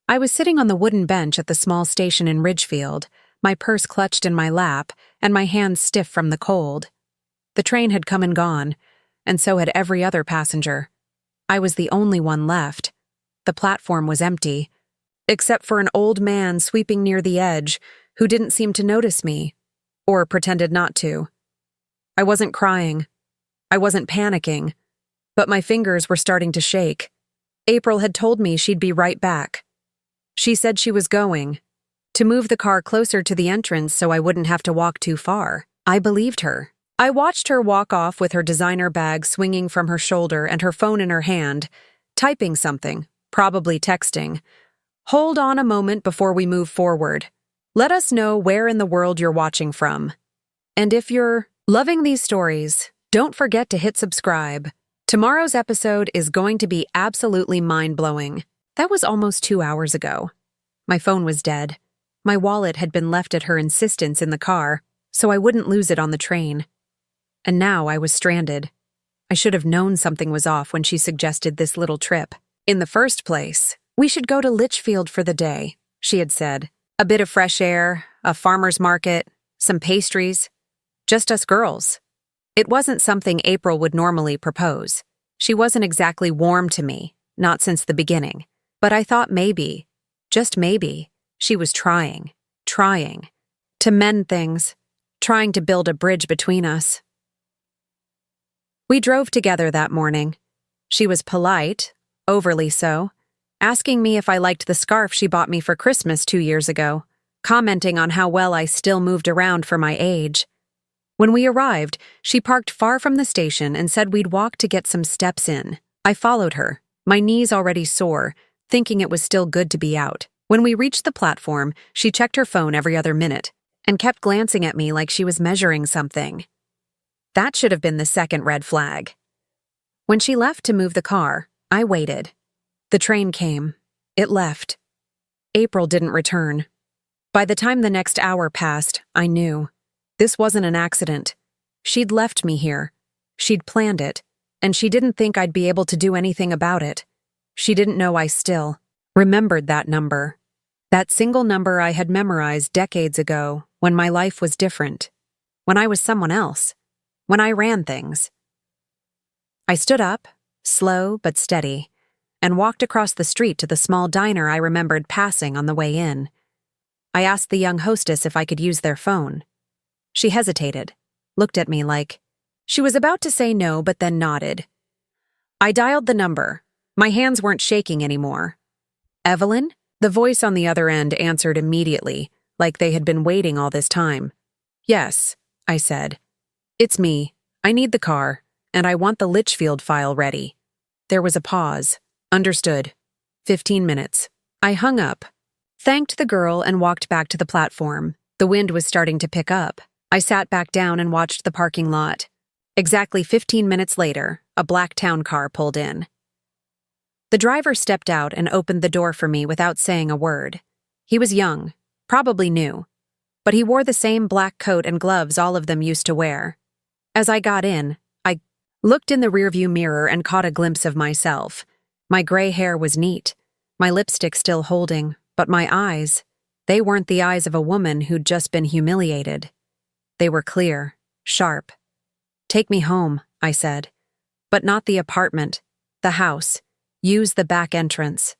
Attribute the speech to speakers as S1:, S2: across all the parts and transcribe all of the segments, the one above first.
S1: I was sitting on the wooden bench at the small station in Ridgefield, my purse clutched in my lap and my hands stiff from the cold. The train had come and gone, and so had every other passenger. I was the only one left. The platform was empty, except for an old man sweeping near the edge who didn't seem to notice me, or pretended not to. I wasn't crying. I wasn't panicking, but my fingers were starting to shake. April had told me she'd be right back. She said she was going to move the car closer to the entrance so I wouldn't have to walk too far. I believed her. I watched her walk off with her designer bag swinging from her shoulder and her phone in her hand, typing something, probably texting. Hold on a moment before we move forward. Let us know where in the world you're watching from. And if you're loving these stories, don't forget to hit subscribe. Tomorrow's episode is going to be absolutely mind-blowing. That was almost 2 hours ago. My phone was dead. My wallet had been left at her insistence in the car, so I wouldn't lose it on the train. And now I was stranded. I should have known something was off when she suggested this little trip. In the first place, we should go to Litchfield for the day, she had said. A bit of fresh air, a farmer's market, some pastries. Just us girls. It wasn't something April would normally propose. She wasn't exactly warm to me, not since the beginning. But I thought maybe, just maybe, she was trying to mend things, trying to build a bridge between us. We drove together that morning. She was polite, overly so, asking me if I liked the scarf she bought me for Christmas 2 years ago, commenting on how well I still moved around for my age. When we arrived, she parked far from the station and said we'd walk to get some steps in. I followed her, my knees already sore, thinking it was still good to be out. When we reached the platform, she checked her phone every other minute and kept glancing at me like she was measuring something. That should have been the second red flag. When she left to move the car, I waited. The train came. It left. April didn't return. By the time the next hour passed, I knew. This wasn't an accident. She'd left me here. She'd planned it, and she didn't think I'd be able to do anything about it. She didn't know I still remembered that number. That single number I had memorized decades ago when my life was different. When I was someone else. When I ran things. I stood up, slow but steady, and walked across the street to the small diner I remembered passing on the way in. I asked the young hostess if I could use their phone. She hesitated, looked at me like she was about to say no but then nodded. I dialed the number. My hands weren't shaking anymore. Evelyn? The voice on the other end answered immediately, like they had been waiting all this time. Yes, I said. It's me. I need the car, and I want the Litchfield file ready. There was a pause. Understood. 15 minutes. I hung up, thanked the girl, and walked back to the platform. The wind was starting to pick up. I sat back down and watched the parking lot. Exactly 15 minutes later, a black town car pulled in. The driver stepped out and opened the door for me without saying a word. He was young, probably new, but he wore the same black coat and gloves all of them used to wear. As I got in, I looked in the rearview mirror and caught a glimpse of myself. My gray hair was neat, my lipstick still holding, but my eyes, they weren't the eyes of a woman who'd just been humiliated. They were clear, sharp. Take me home, I said. But not the apartment, the house. Use the back entrance.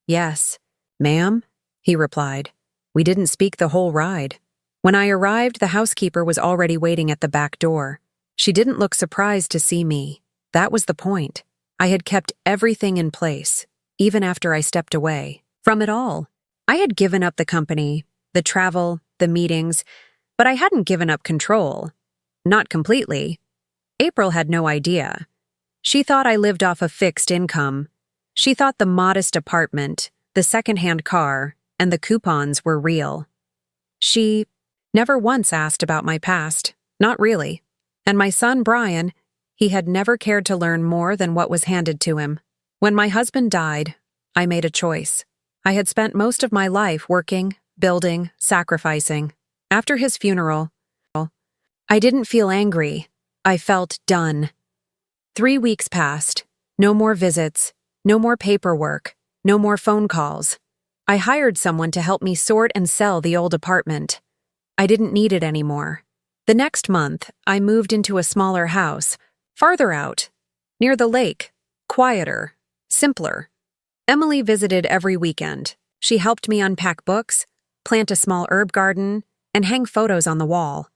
S1: Yes, ma'am, he replied. We didn't speak the whole ride. When I arrived, the housekeeper was already waiting at the back door. She didn't look surprised to see me. That was the point. I had kept everything in place, even after I stepped away from it all. I had given up the company, the travel, the meetings, but I hadn't given up control. Not completely. April had no idea. She thought I lived off a fixed income. She thought the modest apartment, the second-hand car, and the coupons were real. She never once asked about my past. Not really. And my son, Brian, he had never cared to learn more than what was handed to him. When my husband died, I made a choice. I had spent most of my life working, building, sacrificing. After his funeral, I didn't feel angry. I felt done. 3 weeks passed. No more visits. No more paperwork. No more phone calls. I hired someone to help me sort and sell the old apartment. I didn't need it anymore. The next month, I moved into a smaller house, farther out, near the lake, quieter, simpler. Emily visited every weekend. She helped me unpack books, plant a small herb garden, and hang photos on the wall.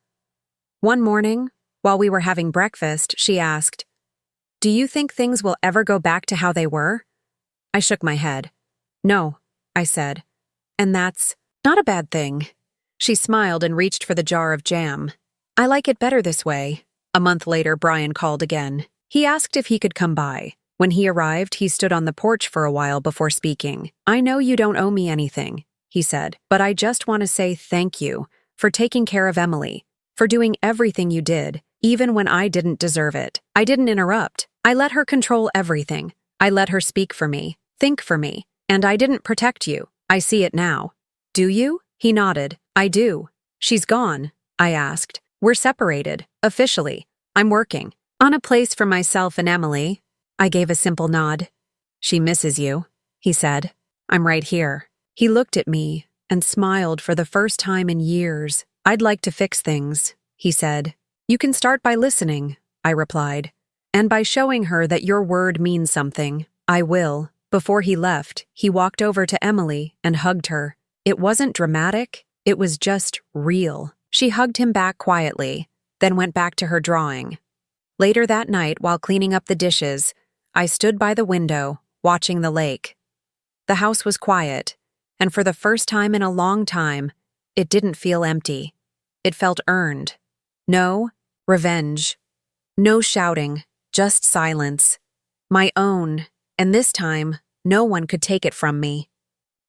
S1: One morning, while we were having breakfast, she asked, "Do you think things will ever go back to how they were?" I shook my head. "No," I said. "And that's not a bad thing." She smiled and reached for the jar of jam. "I like it better this way." A month later, Brian called again. He asked if he could come by. When he arrived, he stood on the porch for a while before speaking. "I know you don't owe me anything," he said, "but I just want to say thank you for taking care of Emily, for doing everything you did, even when I didn't deserve it. I didn't interrupt. I let her control everything. I let her speak for me, think for me, and I didn't protect you. I see it now." "Do you?" He nodded. "I do." "She's gone?" I asked. "We're separated, officially. I'm working on a place for myself and Emily." I gave a simple nod. "She misses you," he said. "I'm right here." He looked at me and smiled for the first time in years. "I'd like to fix things," he said. "You can start by listening," I replied. "And by showing her that your word means something." "I will." Before he left, he walked over to Emily and hugged her. It wasn't dramatic, it was just real. She hugged him back quietly, then went back to her drawing. Later that night, while cleaning up the dishes, I stood by the window, watching the lake. The house was quiet, and for the first time in a long time, it didn't feel empty. It felt earned. No revenge. No shouting, just silence. My own, and this time, no one could take it from me.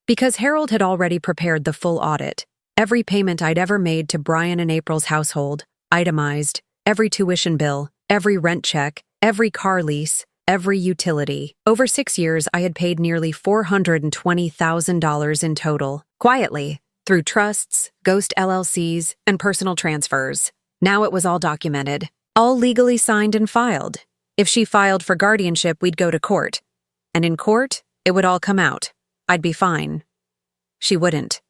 S1: Because Harold had already prepared the full audit, every payment I'd ever made to Brian and April's household, itemized, every tuition bill, every rent check, every car lease, every utility. Over 6 years, I had paid nearly $420,000 in total, quietly, through trusts, ghost LLCs, and personal transfers. Now it was all documented, all legally signed and filed. If she filed for guardianship, we'd go to court. And in court, it would all come out. I'd be fine. She wouldn't.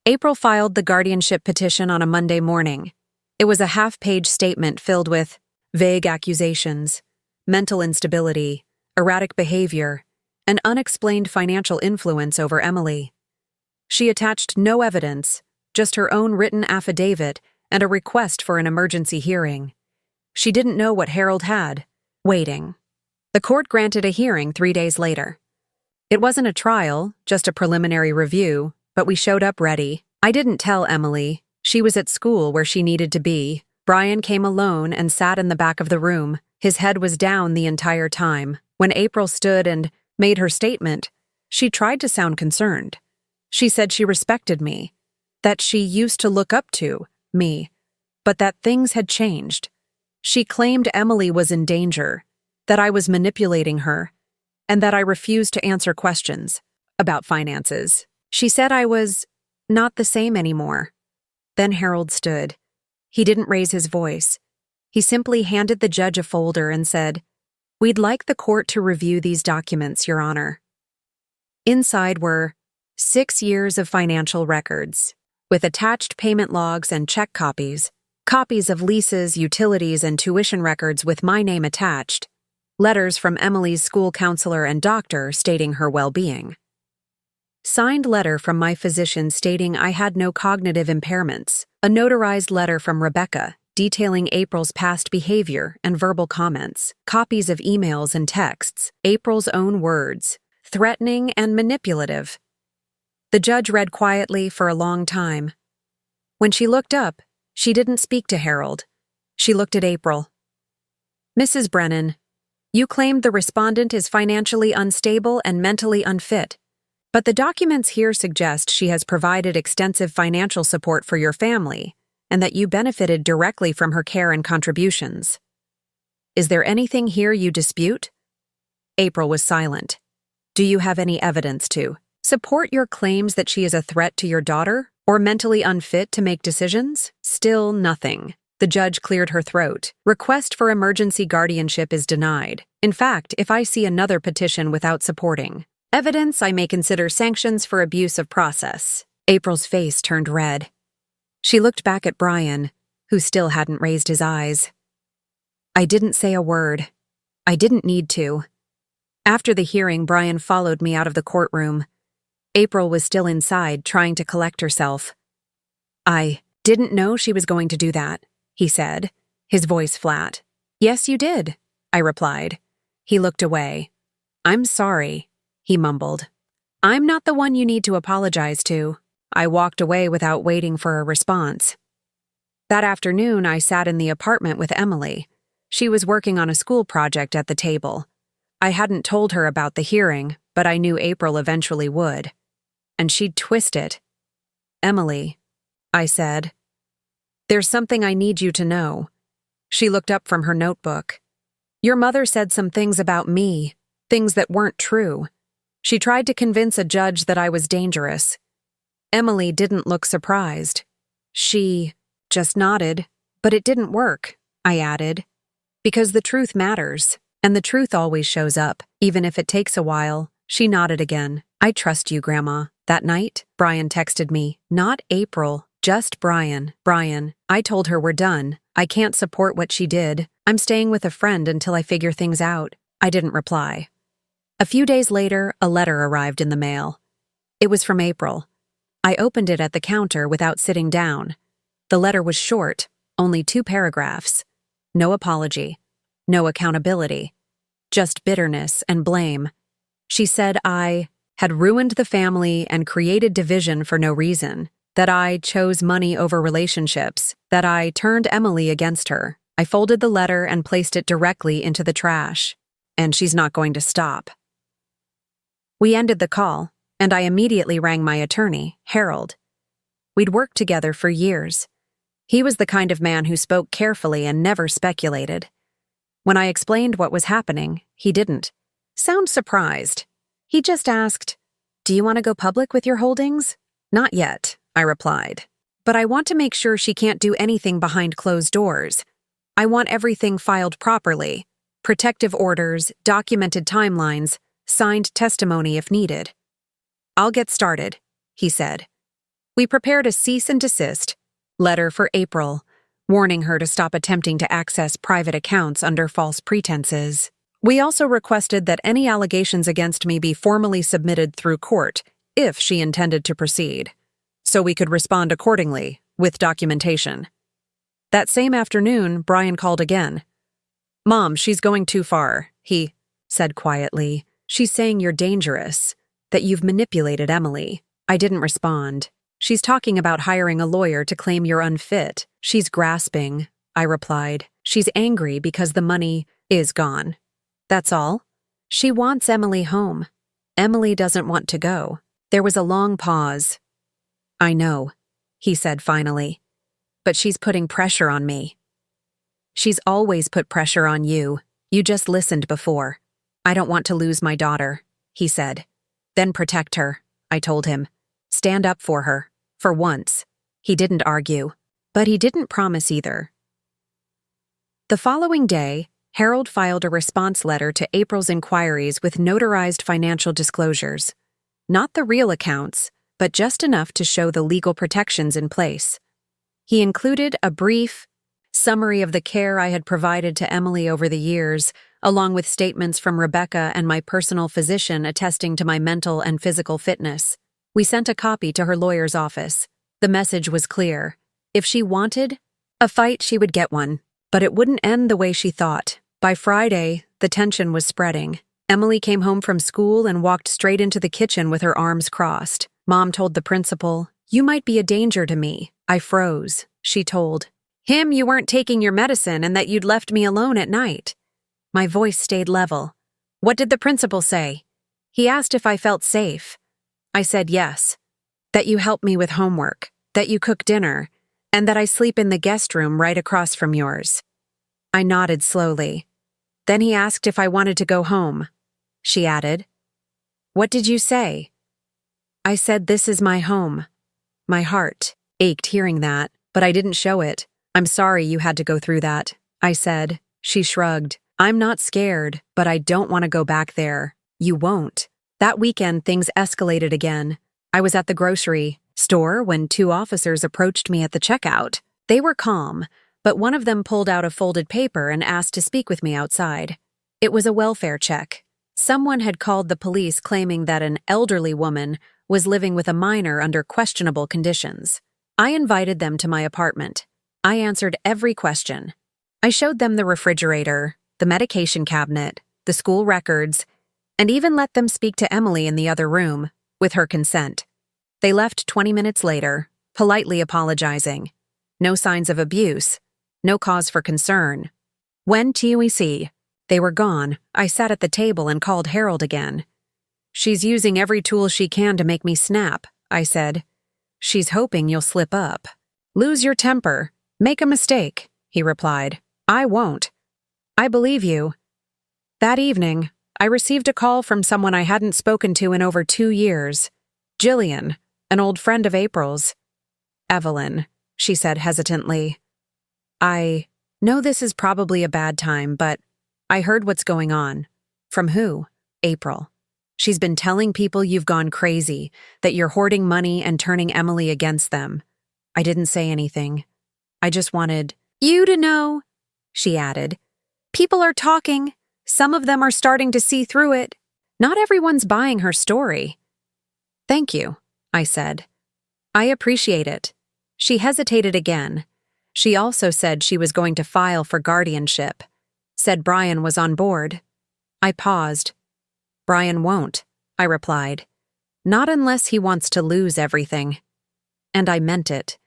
S1: April filed the guardianship petition on a Monday morning. It was a half-page statement filled with vague accusations, mental instability, erratic behavior, and unexplained financial influence over Emily. She attached no evidence, just her own written affidavit and a request for an emergency hearing. She didn't know what Harold had. Waiting. The court granted a hearing 3 days later. It wasn't a trial, just a preliminary review, but we showed up ready. I didn't tell Emily. She was at school where she needed to be. Brian came alone and sat in the back of the room. His head was down the entire time. When April stood and made her statement, she tried to sound concerned. She said she respected me, that she used to look up to me, but that things had changed. She claimed Emily was in danger, that I was manipulating her, and that I refused to answer questions about finances. She said I was not the same anymore. Then Harold stood. He didn't raise his voice. He simply handed the judge a folder and said, "We'd like the court to review these documents, Your Honor." Inside were 6 years of financial records, with attached payment logs and check copies, copies of leases, utilities, and tuition records with my name attached, letters from Emily's school counselor and doctor stating her well-being. Signed letter from my physician stating I had no cognitive impairments, a notarized letter from Rebecca detailing April's past behavior and verbal comments, copies of emails and texts, April's own words, threatening and manipulative. The judge read quietly for a long time. When she looked up, she didn't speak to Harold. She looked at April. "Mrs. Brennan, you claimed the respondent is financially unstable and mentally unfit, but the documents here suggest she has provided extensive financial support for your family and that you benefited directly from her care and contributions. Is there anything here you dispute?" April was silent. "Do you have any evidence to support your claims that she is a threat to your daughter or mentally unfit to make decisions?" Still nothing. The judge cleared her throat. "Request for emergency guardianship is denied. In fact, if I see another petition without supporting, Evidence I may consider sanctions for abuse of process. April's face turned red. She looked back at Brian, who still hadn't raised his eyes. I didn't say a word. I didn't need to. After the hearing, Brian followed me out of the courtroom. April was still inside, trying to collect herself. I didn't know she was going to do that, he said, his voice flat. Yes, you did, I replied. He looked away. I'm sorry, he mumbled. I'm not the one you need to apologize to. I walked away without waiting for a response. That afternoon, I sat in the apartment with Emily. She was working on a school project at the table. I hadn't told her about the hearing, but I knew April eventually would. And she'd twist it. Emily, I said, there's something I need you to know. She looked up from her notebook. Your mother said some things about me, things that weren't true. She tried to convince a judge that I was dangerous. Emily didn't look surprised. She just nodded, but it didn't work, I added. Because the truth matters, and the truth always shows up, even if it takes a while. She nodded again. I trust you, Grandma. That night, Brian texted me. Not April, just Brian. Brian, I told her we're done. I can't support what she did. I'm staying with a friend until I figure things out. I didn't reply. A few days later, a letter arrived in the mail. It was from April. I opened it at the counter without sitting down. The letter was short, only 2 paragraphs. No apology, no accountability, just bitterness and blame. She said I had ruined the family and created division for no reason, that I chose money over relationships, that I turned Emily against her. I folded the letter and placed it directly into the trash. And she's not going to stop. We ended the call, and I immediately rang my attorney, Harold. We'd worked together for years. He was the kind of man who spoke carefully and never speculated. When I explained what was happening, he didn't sound surprised. He just asked, "Do you want to go public with your holdings?" "Not yet," I replied. "But I want to make sure she can't do anything behind closed doors. I want everything filed properly. Protective orders, documented timelines, signed testimony if needed." "I'll get started," he said. We prepared a cease and desist letter for April, warning her to stop attempting to access private accounts under false pretenses. We also requested that any allegations against me be formally submitted through court, if she intended to proceed, so we could respond accordingly, with documentation. That same afternoon, Brian called again. "Mom, she's going too far," he said quietly. "She's saying you're dangerous, that you've manipulated Emily." I didn't respond. "She's talking about hiring a lawyer to claim you're unfit. She's grasping," I replied. "She's angry because the money is gone. That's all. She wants Emily home. Emily doesn't want to go." There was a long pause. "I know," he said finally, "but she's putting pressure on me." "She's always put pressure on you. You just listened before." "I don't want to lose my daughter," he said. "Then protect her," I told him. "Stand up for her. For once." He didn't argue, but he didn't promise either. The following day, Harold filed a response letter to April's inquiries with notarized financial disclosures. Not the real accounts, but just enough to show the legal protections in place. He included a brief summary of the care I had provided to Emily over the years, along with statements from Rebecca and my personal physician attesting to my mental and physical fitness. We sent a copy to her lawyer's office. The message was clear. If she wanted a fight, she would get one. But it wouldn't end the way she thought. By Friday, the tension was spreading. Emily came home from school and walked straight into the kitchen with her arms crossed. Mom told the principal, "You might be a danger to me." I froze. She told him you weren't taking your medicine and that you'd left me alone at night. My voice stayed level. "What did the principal say?" "He asked if I felt safe." I said yes. "That you help me with homework, that you cook dinner, and that I sleep in the guest room right across from yours." I nodded slowly. Then he asked if I wanted to go home. She added, "What did you say?" I said, "This is my home." My heart ached hearing that, but I didn't show it. "I'm sorry you had to go through that," I said. She shrugged. "I'm not scared, but I don't want to go back there." "You won't. That weekend, things escalated again. I was at the grocery store when two officers approached me at the checkout. They were calm, but one of them pulled out a folded paper and asked to speak with me outside. It was a welfare check. Someone had called the police claiming that an elderly woman was living with a minor under questionable conditions. I invited them to my apartment. I answered every question. I showed them the refrigerator, the medication cabinet, the school records, and even let them speak to Emily in the other room, with her consent. They left 20 minutes later, politely apologizing. No signs of abuse, no cause for concern. When TUEC, they were gone. I sat at the table and called Harold again. "She's using every tool she can to make me snap," I said. "She's hoping you'll slip up. Lose your temper. Make a mistake," he replied. "I won't. I believe you." That evening, I received a call from someone I hadn't spoken to in over 2 years. Jillian, an old friend of April's. "Evelyn," she said hesitantly. "I know this is probably a bad time, but I heard what's going on." "From who?" "April. She's been telling people you've gone crazy, that you're hoarding money and turning Emily against them." I didn't say anything. I just wanted you to know, she added. "People are talking. Some of them are starting to see through it. Not everyone's buying her story." "Thank you," I said. "I appreciate it." She hesitated again. She also said she was going to file for guardianship. Said Brian was on board. I paused. "Brian won't," I replied. "Not unless he wants to lose everything." And I meant it.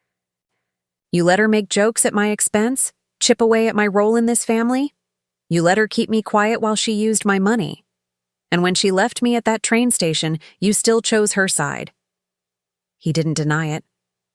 S1: "You let her make jokes at my expense, chip away at my role in this family? You let her keep me quiet while she used my money. And when she left me at that train station, you still chose her side." He didn't deny it.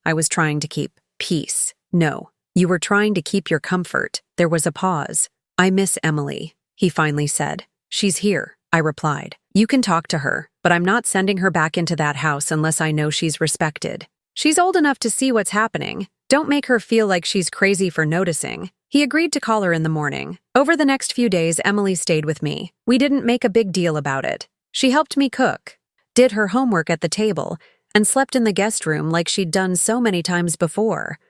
S1: "I was trying to keep peace." "No, you were trying to keep your comfort." There was a pause. "I miss Emily," he finally said. "She's here," I replied. "You can talk to her, but I'm not sending her back into that house unless I know she's respected. She's old enough to see what's happening. Don't make her feel like she's crazy for noticing." He agreed to call her in the morning. Over the next few days, Emily stayed with me. We didn't make a big deal about it. She helped me cook, did her homework at the table, and slept in the guest room like she'd done so many times before.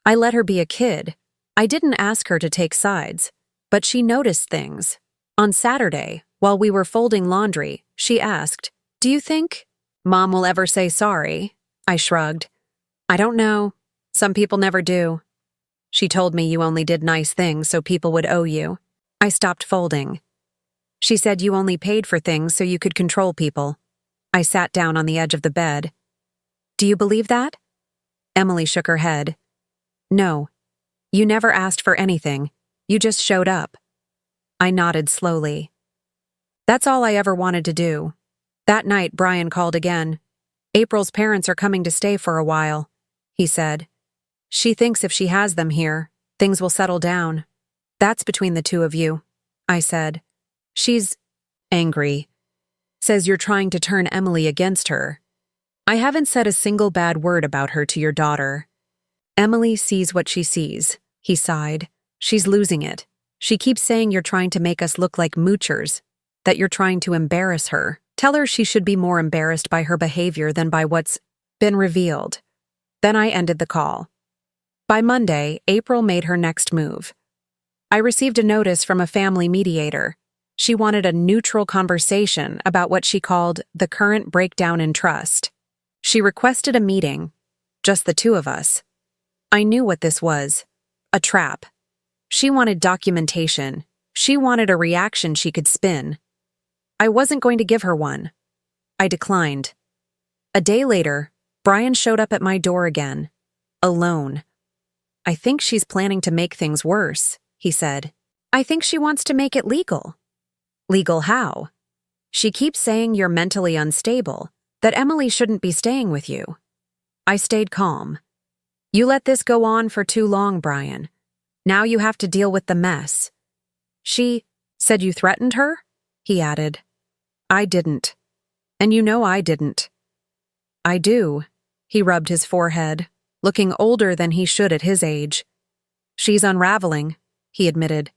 S1: I let her be a kid. I didn't ask her to take sides, but she noticed things. On Saturday, while we were folding laundry, she asked, "Do you think Mom will ever say sorry?" I shrugged. "I don't know. Some people never do. She told me you only did nice things so people would owe you." I stopped folding. "She said you only paid for things so you could control people." I sat down on the edge of the bed. "Do you believe that?" Emily shook her head. "No. You never asked for anything. You just showed up." I nodded slowly. "That's all I ever wanted to do." That night, Brian called again. "April's parents are coming to stay for a while," he said. "She thinks if she has them here, things will settle down." "That's between the two of you," I said. "She's angry. Says you're trying to turn Emily against her." "I haven't said a single bad word about her to your daughter." "Emily sees what she sees," he sighed. "She's losing it. She keeps saying you're trying to make us look like moochers, that you're trying to embarrass her. Tell her she should be more embarrassed by her behavior than by what's been revealed." Then I ended the call. By Monday, April made her next move. I received a notice from a family mediator. She wanted a neutral conversation about what she called the current breakdown in trust. She requested a meeting, just the two of us. I knew what this was. A trap. She wanted documentation. She wanted a reaction she could spin. I wasn't going to give her one. I declined. A day later, Brian showed up at my door again. Alone. "I think she's planning to make things worse," he said. "I think she wants to make it legal." "Legal how?" "She keeps saying you're mentally unstable, that Emily shouldn't be staying with you." I stayed calm. "You let this go on for too long, Brian. Now you have to deal with the mess." "She said you threatened her?" he added. "I didn't. And you know I didn't." "I do." He rubbed his forehead, looking older than he should at his age. "She's unraveling," he admitted.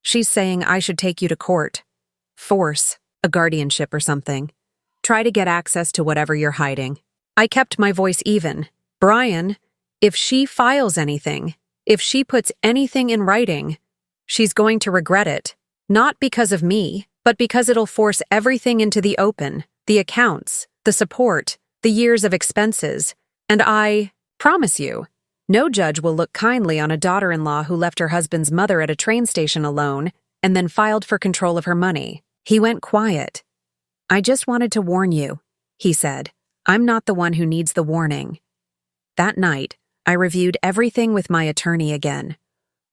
S1: "She's saying I should take you to court. Force, a guardianship or something." Try to get access to whatever you're hiding. I kept my voice even. Brian, if she files anything, if she puts anything in writing, she's going to regret it. Not because of me, but because it'll force everything into the open, the accounts, the support, the years of expenses. And I promise you, no judge will look kindly on a daughter-in-law who left her husband's mother at a train station alone and then filed for control of her money. He went quiet. I just wanted to warn you, he said. I'm not the one who needs the warning. That night, I reviewed everything with my attorney again.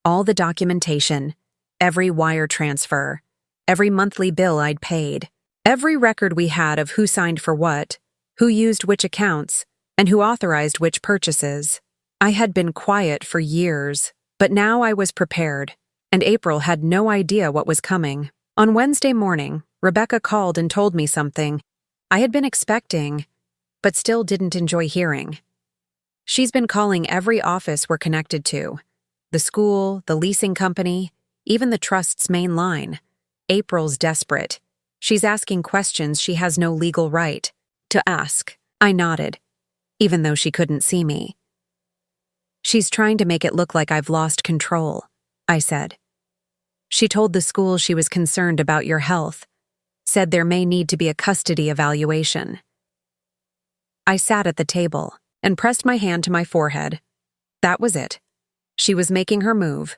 S1: All the documentation, every wire transfer, every monthly bill I'd paid, every record we had of who signed for what, who used which accounts, and who authorized which purchases. I had been quiet for years, but now I was prepared, and April had no idea what was coming. On Wednesday morning, Rebecca called and told me something I had been expecting, but still didn't enjoy hearing. She's been calling every office we're connected to, the school, the leasing company, even the trust's main line. April's desperate. She's asking questions she has no legal right to ask. I nodded, even though she couldn't see me. She's trying to make it look like I've lost control, I said. She told the school she was concerned about your health, said there may need to be a custody evaluation. I sat at the table and pressed my hand to my forehead. That was it. She was making her move.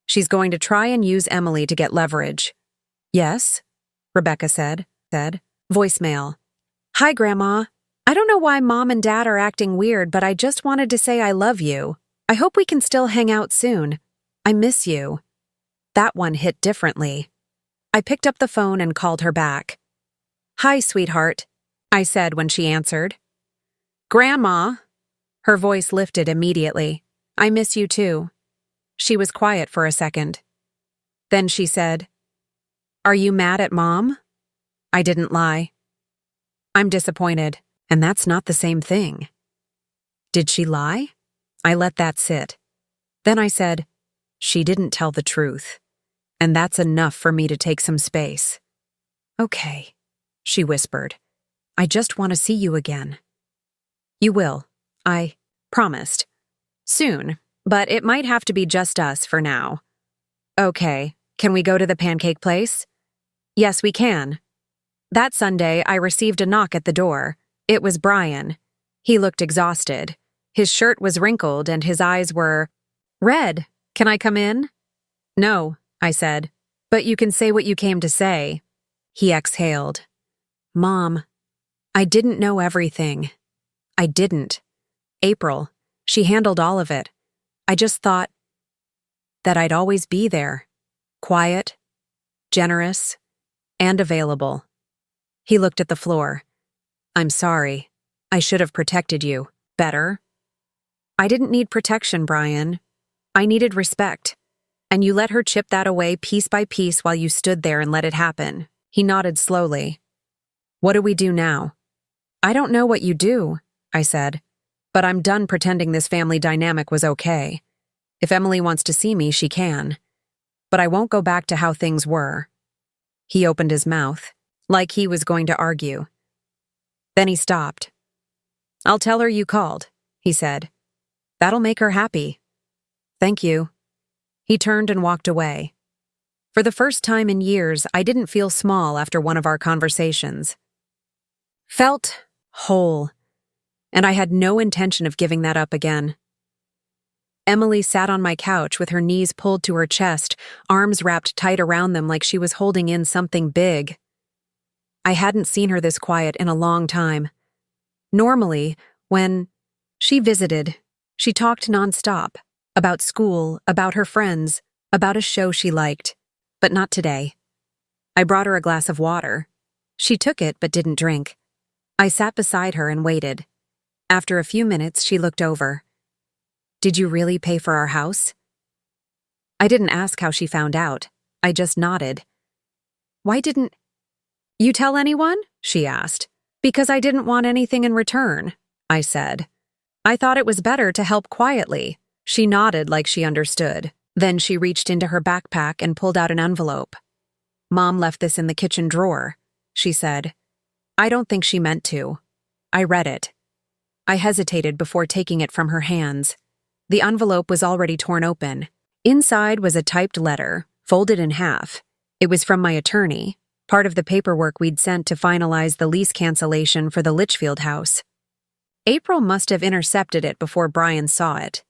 S1: She's going to try and use Emily to get leverage. Yes, Rebecca said. Voicemail. Hi, Grandma. I don't know why Mom and Dad are acting weird, but I just wanted to say I love you. I hope we can still hang out soon. I miss you. That one hit differently. I picked up the phone and called her back. Hi, sweetheart, I said when she answered. Grandma. Her voice lifted immediately. I miss you too. She was quiet for a second. Then she said, Are you mad at Mom? I didn't lie. I'm disappointed, and that's not the same thing. Did she lie? I let that sit. Then I said, She didn't tell the truth, and that's enough for me to take some space. Okay, she whispered. I just want to see you again. You will, I promised. Soon, but it might have to be just us for now. Okay, can we go to the pancake place? Yes, we can. That Sunday, I received a knock at the door. It was Brian. He looked exhausted. His shirt was wrinkled and his eyes were red. Can I come in? No, I said. But you can say what you came to say. He exhaled. Mom, I didn't know everything. I didn't. April, she handled all of it. I just thought that I'd always be there. Quiet, generous, and available. He looked at the floor. I'm sorry. I should have protected you better. I didn't need protection, Brian. I needed respect. And you let her chip that away piece by piece while you stood there and let it happen. He nodded slowly. What do we do now? I don't know what you do, I said. But I'm done pretending this family dynamic was okay. If Emily wants to see me, she can. But I won't go back to how things were. He opened his mouth, like he was going to argue. Then he stopped. I'll tell her you called, he said. That'll make her happy. Thank you. He turned and walked away. For the first time in years, I didn't feel small after one of our conversations. Felt whole. And I had no intention of giving that up again. Emily sat on my couch with her knees pulled to her chest, arms wrapped tight around them like she was holding in something big. I hadn't seen her this quiet in a long time. Normally, when she visited, she talked nonstop, about school, about her friends, about a show she liked, but not today. I brought her a glass of water. She took it but didn't drink. I sat beside her and waited. After a few minutes, she looked over. Did you really pay for our house? I didn't ask how she found out. I just nodded. Why didn't you tell anyone? She asked. Because I didn't want anything in return, I said. I thought it was better to help quietly. She nodded like she understood. Then she reached into her backpack and pulled out an envelope. Mom left this in the kitchen drawer, she said. I don't think she meant to. I read it. I hesitated before taking it from her hands. The envelope was already torn open. Inside was a typed letter, folded in half. It was from my attorney, part of the paperwork we'd sent to finalize the lease cancellation for the Litchfield house. April must have intercepted it before Brian saw it.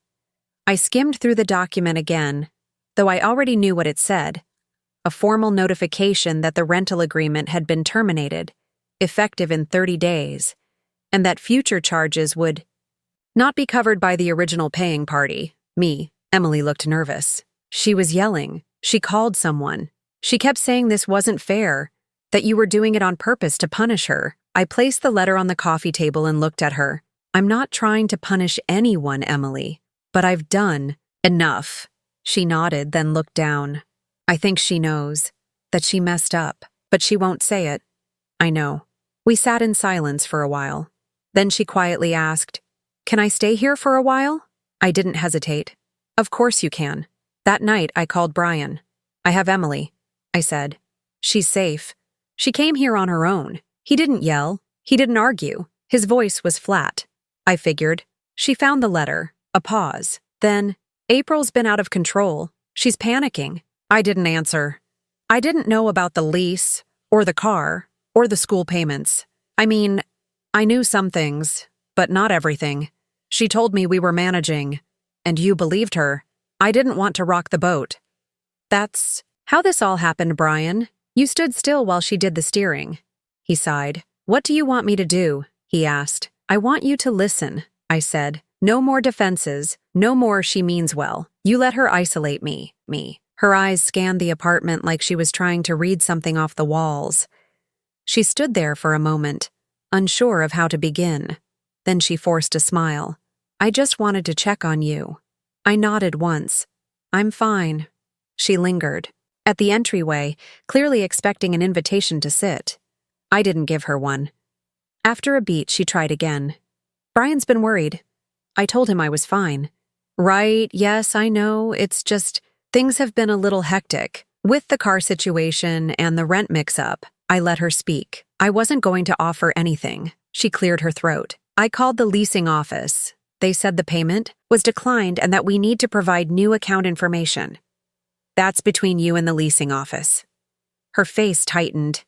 S1: I skimmed through the document again, though I already knew what it said. A formal notification that the rental agreement had been terminated, effective in 30 days, and that future charges would not be covered by the original paying party, me. Emily looked nervous. She was yelling. She called someone. She kept saying this wasn't fair, that you were doing it on purpose to punish her. I placed the letter on the coffee table and looked at her. I'm not trying to punish anyone, Emily, but I've done enough. She nodded, then looked down. I think she knows that she messed up, but she won't say it. I know. We sat in silence for a while. Then she quietly asked, "Can I stay here for a while?" I didn't hesitate. "Of course you can." That night, I called Brian. "I have Emily," I said. "She's safe. She came here on her own." He didn't yell. He didn't argue. His voice was flat. I figured. She found the letter. A pause. Then, "April's been out of control. She's panicking." I didn't answer. I didn't know about the lease, or the car, or the school payments. I mean, I knew some things, but not everything. She told me we were managing, and you believed her. I didn't want to rock the boat. That's how this all happened, Brian. You stood still while she did the steering. He sighed. "What do you want me to do?" he asked. "I want you to listen," I said. "No more defenses, no more she means well. You let her isolate me. Her eyes scanned the apartment like she was trying to read something off the walls. She stood there for a moment, unsure of how to begin. Then she forced a smile. "I just wanted to check on you." I nodded once. "I'm fine." She lingered. At the entryway, clearly expecting an invitation to sit. I didn't give her one. After a beat, she tried again. "Brian's been worried." I told him I was fine. "Right, yes, I know, it's just, things have been a little hectic. With the car situation and the rent mix-up." I let her speak. I wasn't going to offer anything. She cleared her throat. "I called the leasing office. They said the payment was declined and that we need to provide new account information." "That's between you and the leasing office." Her face tightened.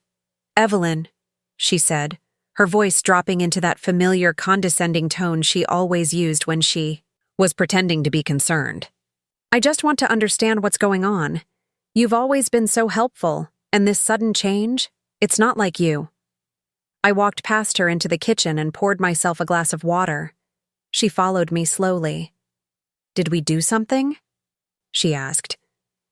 S1: "Evelyn," she said, her voice dropping into that familiar condescending tone she always used when she was pretending to be concerned. "I just want to understand what's going on. You've always been so helpful, and this sudden change, it's not like you." I walked past her into the kitchen and poured myself a glass of water. She followed me slowly. "Did we do something?" she asked.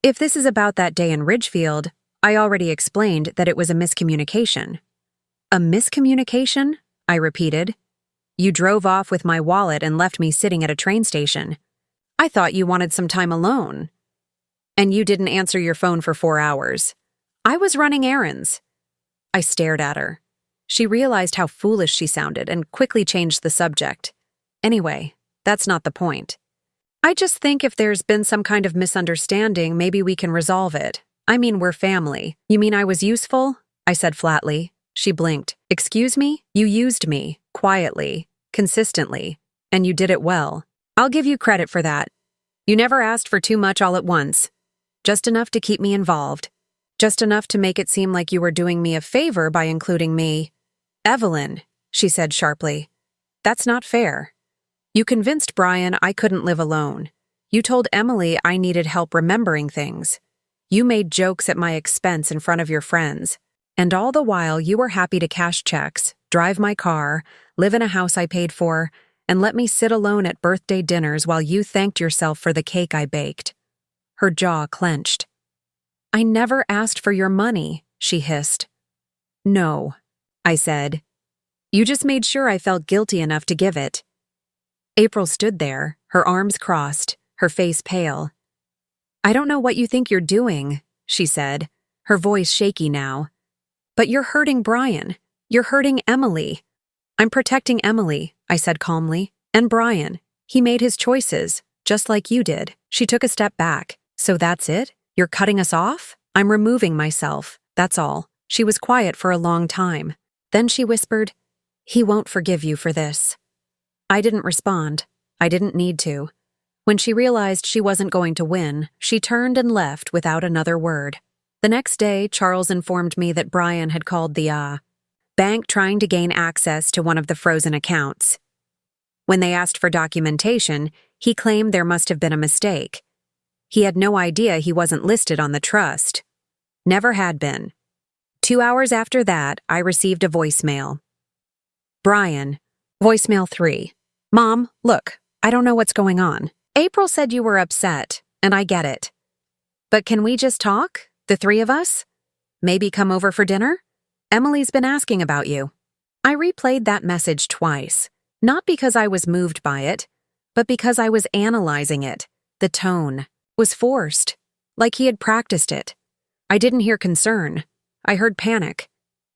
S1: "If this is about that day in Ridgefield, I already explained that it was a miscommunication." "A miscommunication?" I repeated. "You drove off with my wallet and left me sitting at a train station. I thought you wanted some time alone. And you didn't answer your phone for 4 hours. I was running errands." I stared at her. She realized how foolish she sounded and quickly changed the subject. "Anyway, that's not the point. I just think if there's been some kind of misunderstanding, maybe we can resolve it. I mean, we're family." "You mean I was useful?" I said flatly. She blinked. "Excuse me? You used me, quietly, consistently, and you did it well. I'll give you credit for that. You never asked for too much all at once. Just enough to keep me involved. Just enough to make it seem like you were doing me a favor by including me." "Evelyn," she said sharply, "that's not fair. You convinced Brian I couldn't live alone. You told Emily I needed help remembering things. You made jokes at my expense in front of your friends. And all the while you were happy to cash checks, drive my car, live in a house I paid for, and let me sit alone at birthday dinners while you thanked yourself for the cake I baked." Her jaw clenched. "I never asked for your money," she hissed. "No," I said. "You just made sure I felt guilty enough to give it." April stood there, her arms crossed, her face pale. "I don't know what you think you're doing," she said, her voice shaky now. "But you're hurting Brian. You're hurting Emily." "I'm protecting Emily," I said calmly, "and Brian. He made his choices, just like you did." She took a step back. "So that's it? You're cutting us off?" "I'm removing myself, that's all." She was quiet for a long time. Then she whispered, "He won't forgive you for this." I didn't respond. I didn't need to. When she realized she wasn't going to win, she turned and left without another word. The next day, Charles informed me that Brian had called the bank trying to gain access to one of the frozen accounts. When they asked for documentation, he claimed there must have been a mistake. He had no idea he wasn't listed on the trust. Never had been. 2 hours after that, I received a voicemail. Brian, voicemail 3. Mom, look, I don't know what's going on. April said you were upset, and I get it. But can we just talk, the 3 of us? Maybe come over for dinner? Emily's been asking about you. I replayed that message twice, not because I was moved by it, but because I was analyzing it. The tone was forced, like he had practiced it. I didn't hear concern. I heard panic.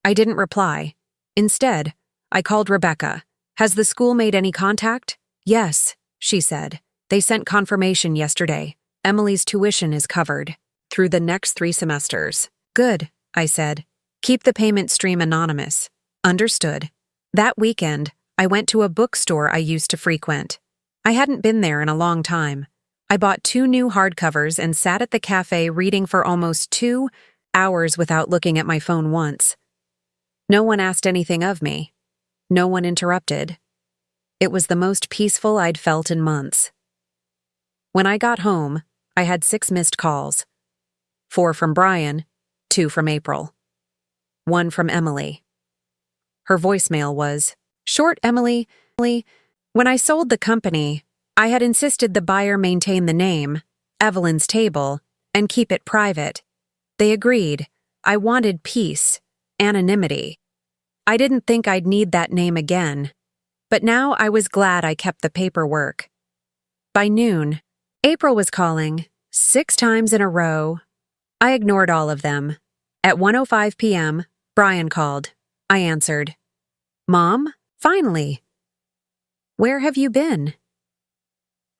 S1: I didn't reply. Instead, I called Rebecca. Has the school made any contact? Yes, she said. They sent confirmation yesterday. Emily's tuition is covered through the next 3 semesters. Good, I said. Keep the payment stream anonymous. Understood. That weekend, I went to a bookstore I used to frequent. I hadn't been there in a long time. I bought 2 new hardcovers and sat at the cafe reading for almost 2 hours without looking at my phone once. No one asked anything of me. No one interrupted. It was the most peaceful I'd felt in months. When I got home, I had 6 missed calls. 4 from Brian, 2 from April. 1 from Emily. Her voicemail was, "Short Emily, when I sold the company, I had insisted the buyer maintain the name, Evelyn's Table, and keep it private. They agreed. I wanted peace, anonymity. I didn't think I'd need that name again, but now I was glad I kept the paperwork." By noon, April was calling 6 times in a row. I ignored all of them. At 1:05 p.m., Brian called. I answered. "Mom, finally." "Where have you been?"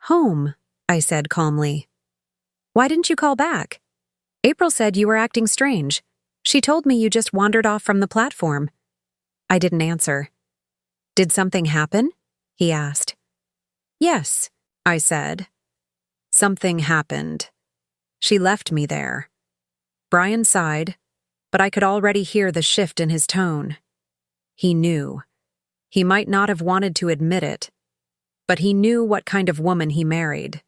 S1: "Home," I said calmly. "Why didn't you call back?" "April said you were acting strange. She told me you just wandered off from the platform." I didn't answer. "Did something happen?" he asked. "Yes," I said. "Something happened. She left me there." Brian sighed, but I could already hear the shift in his tone. He knew. He might not have wanted to admit it, but he knew what kind of woman he married.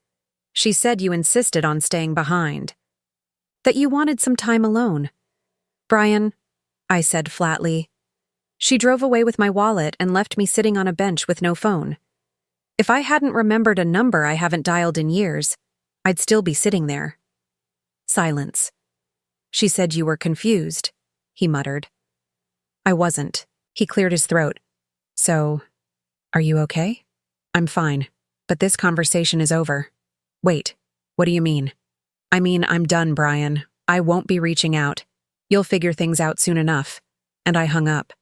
S1: "She said you insisted on staying behind. That you wanted some time alone." "Brian," I said flatly. "She drove away with my wallet and left me sitting on a bench with no phone. If I hadn't remembered a number I haven't dialed in years, I'd still be sitting there." Silence. "She said you were confused," he muttered. "I wasn't." He cleared his throat. "So, are you okay?" "I'm fine, but this conversation is over." "Wait, what do you mean?" "I mean, I'm done, Brian. I won't be reaching out. You'll figure things out soon enough." And I hung up.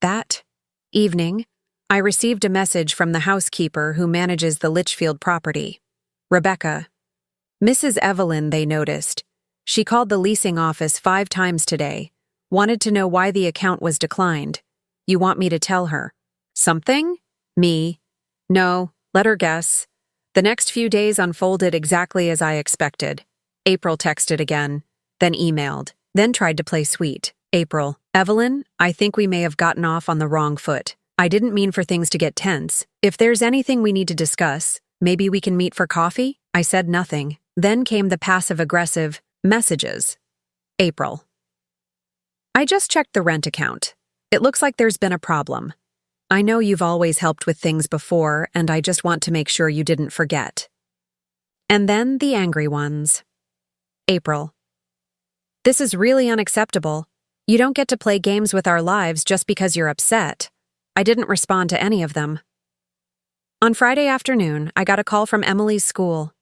S1: That evening, I received a message from the housekeeper who manages the Litchfield property. Rebecca. Mrs. Evelyn, they noticed. She called the leasing office 5 times today. Wanted to know why the account was declined. You want me to tell her? Something? Me. No, let her guess. The next few days unfolded exactly as I expected. April texted again, then emailed, then tried to play sweet. April. Evelyn, I think we may have gotten off on the wrong foot. I didn't mean for things to get tense. If there's anything we need to discuss, maybe we can meet for coffee? I said nothing. Then came the passive-aggressive messages. April. I just checked the rent account. It looks like there's been a problem. I know you've always helped with things before, and I just want to make sure you didn't forget. And then the angry ones. April. This is really unacceptable. You don't get to play games with our lives just because you're upset. I didn't respond to any of them. On Friday afternoon, I got a call from Emily's school.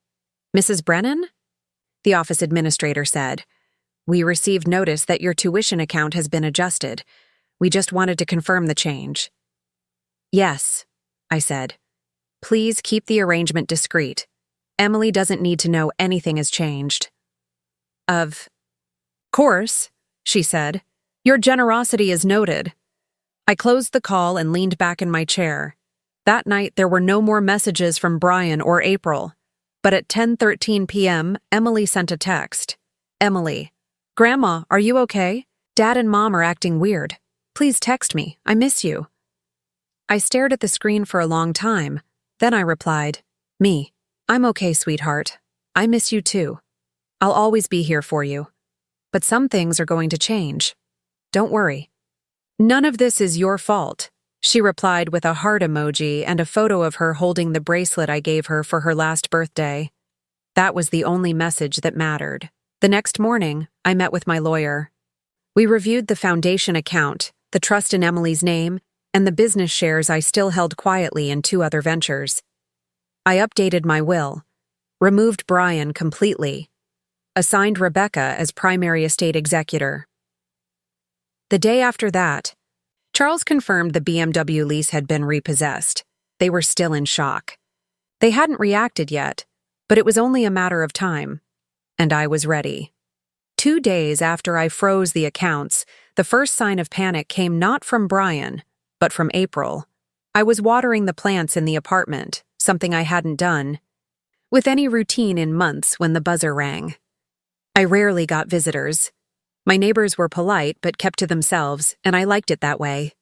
S1: "Mrs. Brennan?" The office administrator said, "We received notice that your tuition account has been adjusted. We just wanted to confirm the change." "Yes," I said. "Please keep the arrangement discreet. Emily doesn't need to know anything has changed." "Of course," she said. "Your generosity is noted." I closed the call and leaned back in my chair. That night, there were no more messages from Brian or April. But at 10:13 p.m., Emily sent a text. Emily, Grandma, are you okay? Dad and Mom are acting weird. Please text me. I miss you. I stared at the screen for a long time. Then I replied, Me. I'm okay, sweetheart. I miss you too. I'll always be here for you. But some things are going to change. Don't worry. None of this is your fault, she replied with a heart emoji and a photo of her holding the bracelet I gave her for her last birthday. That was the only message that mattered. The next morning, I met with my lawyer. We reviewed the foundation account, the trust in Emily's name, and the business shares I still held quietly in 2 other ventures. I updated my will, removed Brian completely, assigned Rebecca as primary estate executor. The day after that, Charles confirmed the BMW lease had been repossessed. They were still in shock. They hadn't reacted yet, but it was only a matter of time. And I was ready. 2 days after I froze the accounts, the first sign of panic came not from Brian, but from April. I was watering the plants in the apartment, something I hadn't done with any routine in months when the buzzer rang. I rarely got visitors. My neighbors were polite but kept to themselves, and I liked it that way.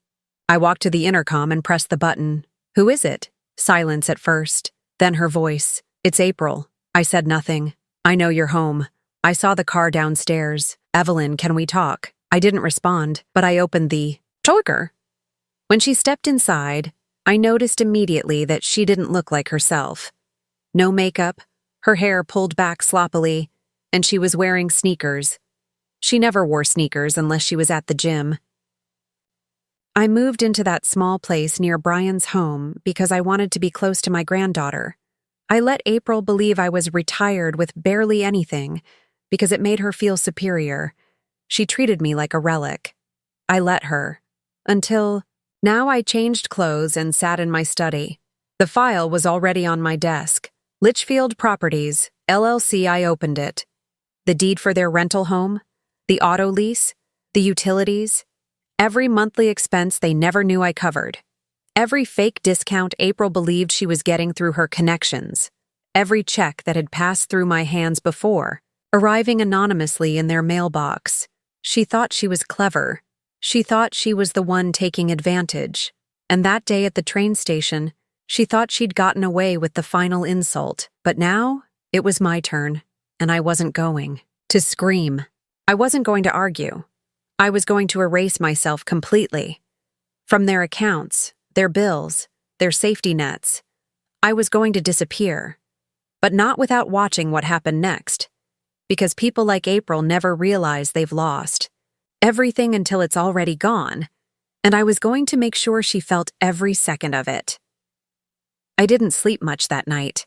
S1: I walked to the intercom and pressed the button. Who is it? Silence at first, then her voice. It's April. I said nothing. I know you're home. I saw the car downstairs. Evelyn, can we talk? I didn't respond, but I opened the door. When she stepped inside, I noticed immediately that she didn't look like herself. No makeup, her hair pulled back sloppily, and she was wearing sneakers. She never wore sneakers unless she was at the gym. I moved into that small place near Brian's home because I wanted to be close to my granddaughter. I let April believe I was retired with barely anything because it made her feel superior. She treated me like a relic. I let her. Until now I changed clothes and sat in my study. The file was already on my desk. Litchfield Properties, LLC. I opened it. The deed for their rental home, the auto lease, the utilities, every monthly expense they never knew I covered. Every fake discount April believed she was getting through her connections. Every check that had passed through my hands before, arriving anonymously in their mailbox. She thought she was clever. She thought she was the one taking advantage. And that day at the train station, she thought she'd gotten away with the final insult. But now, it was my turn, and I wasn't going to scream. I wasn't going to argue. I was going to erase myself completely. From their accounts, their bills, their safety nets. I was going to disappear. But not without watching what happened next. Because people like April never realize they've lost everything until it's already gone, and I was going to make sure she felt every second of it. I didn't sleep much that night.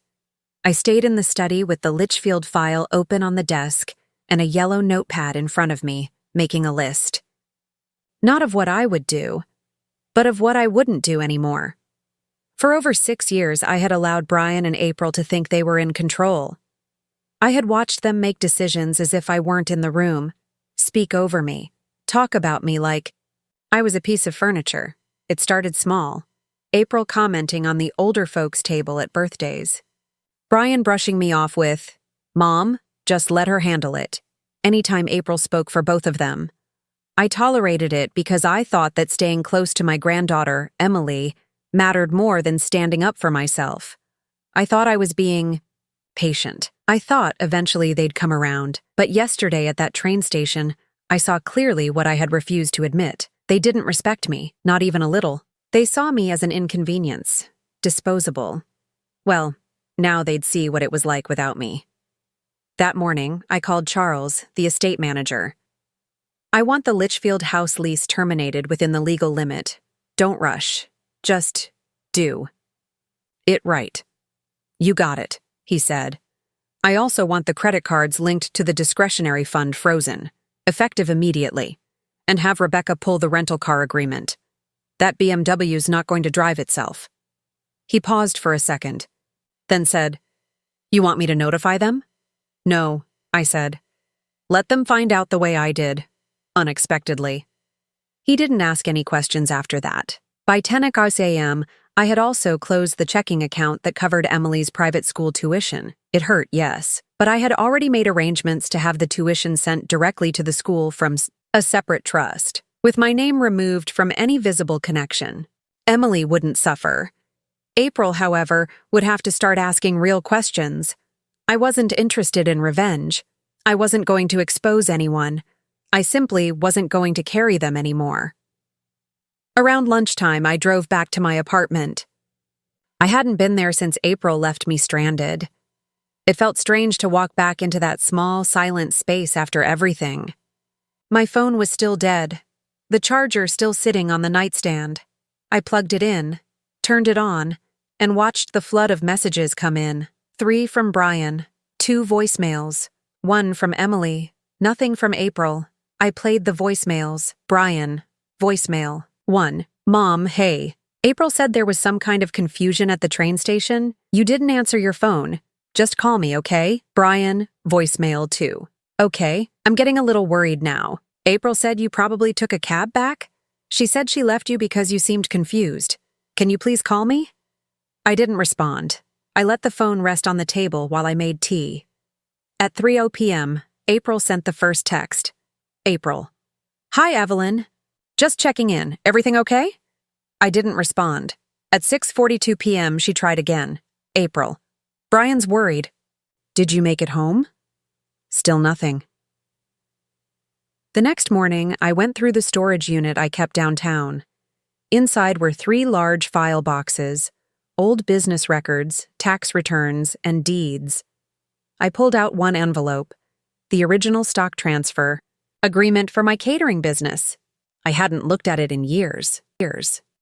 S1: I stayed in the study with the Litchfield file open on the desk and a yellow notepad in front of me, making a list. Not of what I would do, but of what I wouldn't do anymore. For over 6 years, I had allowed Brian and April to think they were in control. I had watched them make decisions as if I weren't in the room, speak over me, talk about me like I was a piece of furniture. It started small. April commenting on the older folks' table at birthdays. Brian brushing me off with, "Mom, just let her handle it," anytime April spoke for both of them. I tolerated it because I thought that staying close to my granddaughter, Emily, mattered more than standing up for myself. I thought I was being patient. I thought eventually they'd come around, but yesterday at that train station, I saw clearly what I had refused to admit. They didn't respect me, not even a little. They saw me as an inconvenience, disposable. Well, now they'd see what it was like without me. That morning, I called Charles, the estate manager. "I want the Litchfield house lease terminated within the legal limit. Don't rush. Just do it right." "You got it," he said. "I also want the credit cards linked to the discretionary fund frozen, effective immediately, and have Rebecca pull the rental car agreement. That BMW's not going to drive itself." He paused for a second, then said, "You want me to notify them?" "No," I said. "Let them find out the way I did, unexpectedly." He didn't ask any questions after that. By 10 a.m., I had also closed the checking account that covered Emily's private school tuition. It hurt, yes, but I had already made arrangements to have the tuition sent directly to the school from a separate trust, with my name removed from any visible connection. Emily wouldn't suffer. April, however, would have to start asking real questions. I wasn't interested in revenge. I wasn't going to expose anyone. I simply wasn't going to carry them anymore. Around lunchtime, I drove back to my apartment. I hadn't been there since April left me stranded. It felt strange to walk back into that small, silent space after everything. My phone was still dead, the charger still sitting on the nightstand. I plugged it in, turned it on, and watched the flood of messages come in. 3 from Brian, 2 voicemails, 1 from Emily, nothing from April. I played the voicemails. Brian, voicemail. 1. Mom, hey. April said there was some kind of confusion at the train station. You didn't answer your phone. Just call me, okay? Brian, voicemail 2. Okay, I'm getting a little worried now. April said you probably took a cab back? She said she left you because you seemed confused. Can you please call me? I didn't respond. I let the phone rest on the table while I made tea. At 3:00 p.m., April sent the first text. April. Hi, Evelyn. Just checking in. Everything okay? I didn't respond. At 6:42 p.m., she tried again. April. Brian's worried. Did you make it home? Still nothing. The next morning, I went through the storage unit I kept downtown. Inside were 3 large file boxes, old business records, tax returns, and deeds. I pulled out one envelope, the original stock transfer, agreement for my catering business. I hadn't looked at it in years.